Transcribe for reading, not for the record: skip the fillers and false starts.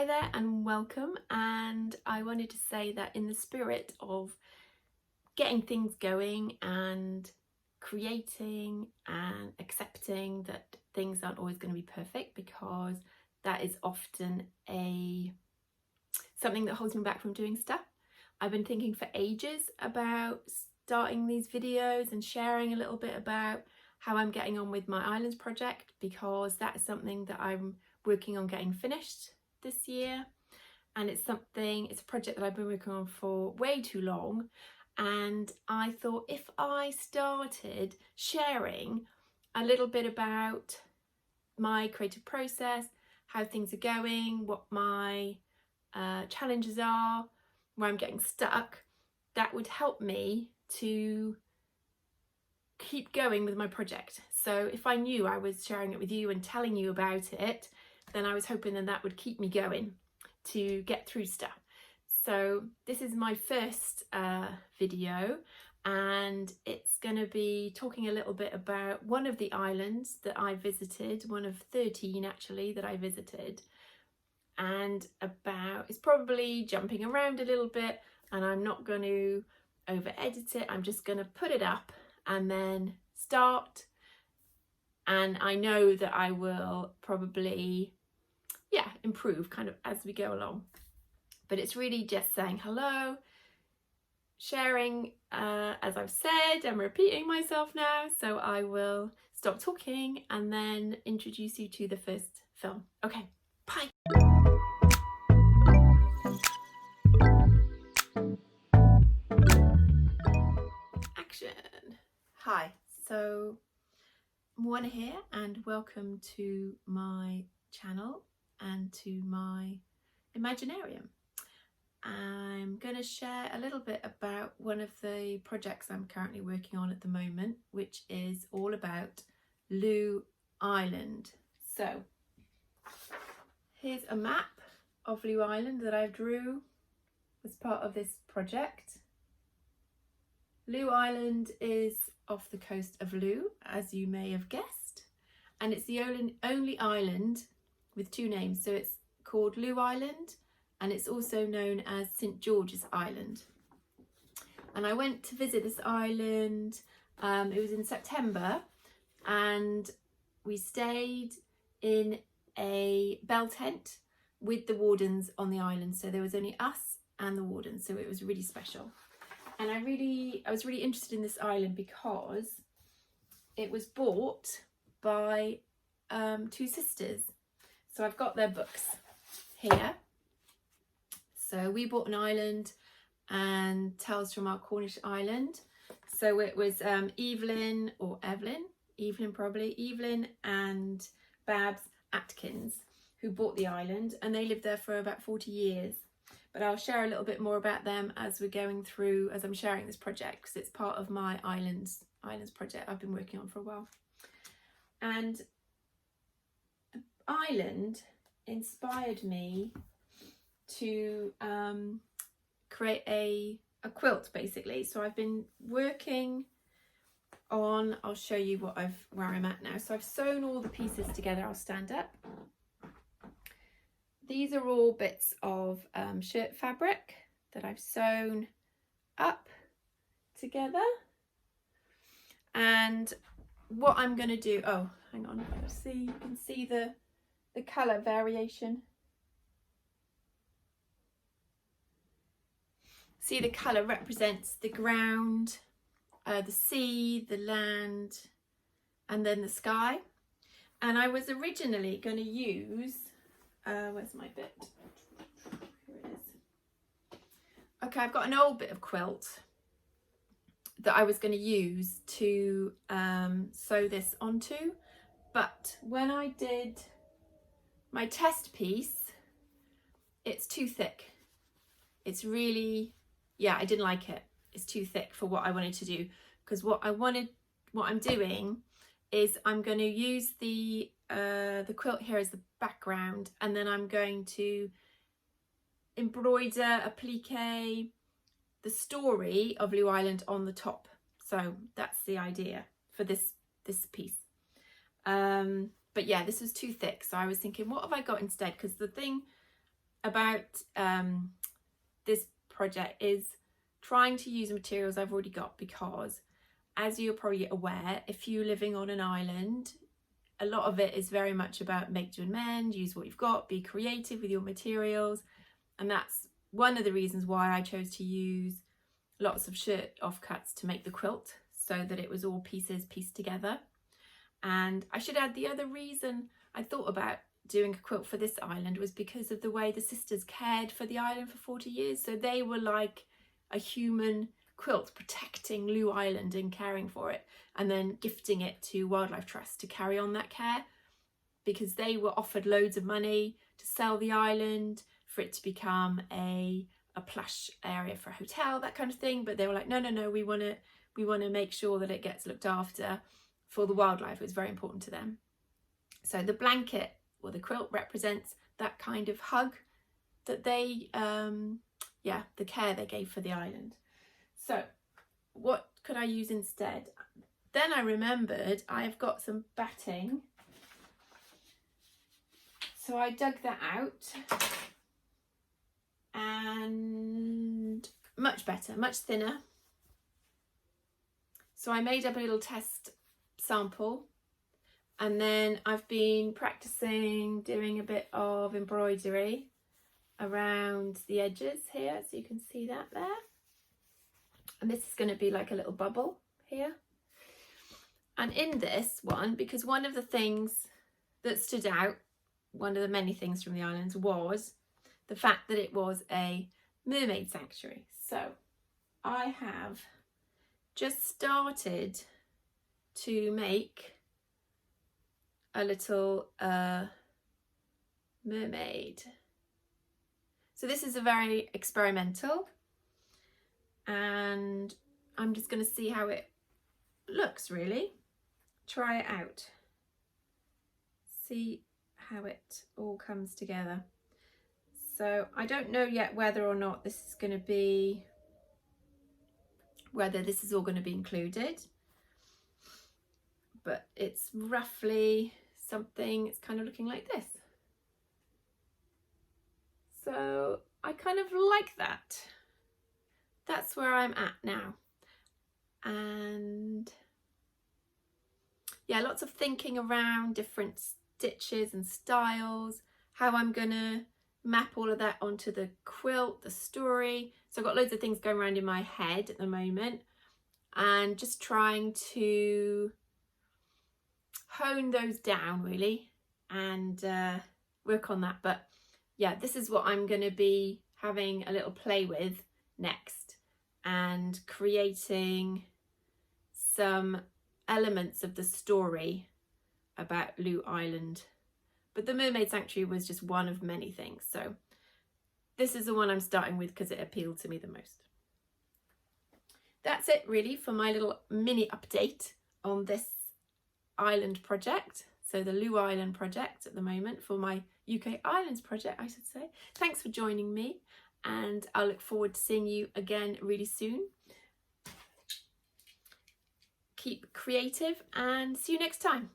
Hi there and welcome, and I wanted to say that in the spirit of getting things going and creating and accepting that things aren't always going to be perfect, because that is often something that holds me back from doing stuff. I've been thinking for ages about starting these videos and sharing a little bit about how I'm getting on with my islands project, because that is something that I'm working on getting finished this year, and it's a project that I've been working on for way too long. And I thought, if I started sharing a little bit about my creative process, how things are going, what my challenges are, where I'm getting stuck, that would help me to keep going with my project. So if I knew I was sharing it with you and telling you about it, then I was hoping that would keep me going to get through stuff. So this is my first video, and it's going to be talking a little bit about one of the islands that I visited, one of 13 actually that I visited, and it's probably jumping around a little bit, and I'm not going to over edit it. I'm just going to put it up and then start, and I know that I will probably improve kind of as we go along. But it's really just saying hello, sharing, as I've said. I'm repeating myself now, so I will stop talking and then introduce you to the first film. Okay, bye. Action. Hi, so Moana here, and welcome to my channel and to my Imaginarium. I'm going to share a little bit about one of the projects I'm currently working on at the moment, which is all about Looe Island. So here's a map of Looe Island that I drew as part of this project. Looe Island is off the coast of Looe, as you may have guessed, and it's the only island with two names. So it's called Looe Island, and it's also known as St. George's Island. And I went to visit this island, it was in September, and we stayed in a bell tent with the wardens on the island. So there was only us and the wardens, so it was really special. And I was really interested in this island because it was bought by two sisters. So I've got their books here. So We Bought an Island and Tales from Our Cornish Island. So it was Evelyn and Babs Atkins who bought the island, and they lived there for about 40 years. But I'll share a little bit more about them as I'm sharing this project, because it's part of my islands project I've been working on for a while. And the island inspired me to create a quilt, basically. So I've been working on, I'll show you where I'm at now. So I've sewn all the pieces together. I'll stand up. These are all bits of shirt fabric that I've sewn up together. And what I'm going to do, oh, hang on, you can see the colour variation. See, the colour represents the ground, the sea, the land, and then the sky. And I was originally going to use, where's my bit? Here it is. Okay, I've got an old bit of quilt that I was going to use to sew this onto. But when I did my test piece, it's too thick. It's really, I didn't like it. It's too thick for what I wanted to do, because what I'm doing is I'm going to use the quilt here as the background, and then I'm going to embroider, applique the story of Looe Island on the top. So that's the idea for this piece. But yeah, this was too thick, so I was thinking, what have I got instead? Because the thing about this project is trying to use materials I've already got, because as you're probably aware, if you're living on an island, a lot of it is very much about make, do and mend, use what you've got, be creative with your materials. And that's one of the reasons why I chose to use lots of shirt offcuts to make the quilt, so that it was all pieces pieced together. And I should add, the other reason I thought about doing a quilt for this island was because of the way the sisters cared for the island for 40 years. So they were like a human quilt, protecting Looe Island and caring for it, and then gifting it to Wildlife Trust to carry on that care, because they were offered loads of money to sell the island, for it to become a plush area for a hotel, that kind of thing. But they were like, no, we want to make sure that it gets looked after for the wildlife. It was very important to them. So the blanket, or the quilt, represents that kind of hug that they the care they gave for the island. So what could I use instead? Then I remembered I've got some batting, so I dug that out, and much better, much thinner. So I made up a little test sample, and then I've been practicing doing a bit of embroidery around the edges here, so you can see that there. And this is going to be like a little bubble here. And in this one, because one of the things that stood out, one of the many things from the islands, was the fact that it was a mermaid sanctuary. So I have just started to make a little mermaid. So this is a very experimental, and I'm just going to see how it looks, really. Try it out. See how it all comes together. So I don't know yet whether or not this is going to be, whether this is all going to be included, but it's roughly something, it's kind of looking like this. So I kind of like that. That's where I'm at now. And yeah, lots of thinking around different stitches and styles, how I'm gonna map all of that onto the quilt, the story. So I've got loads of things going around in my head at the moment, and just trying to hone those down, really, and work on that. But yeah, this is what I'm going to be having a little play with next, and creating some elements of the story about Looe Island. But the Mermaid Sanctuary was just one of many things. So this is the one I'm starting with because it appealed to me the most. That's it really for my little mini update on this island project. So the Looe Island project at the moment, for my UK Islands project, I should say. Thanks for joining me, and I look forward to seeing you again really soon. Keep creative, and see you next time.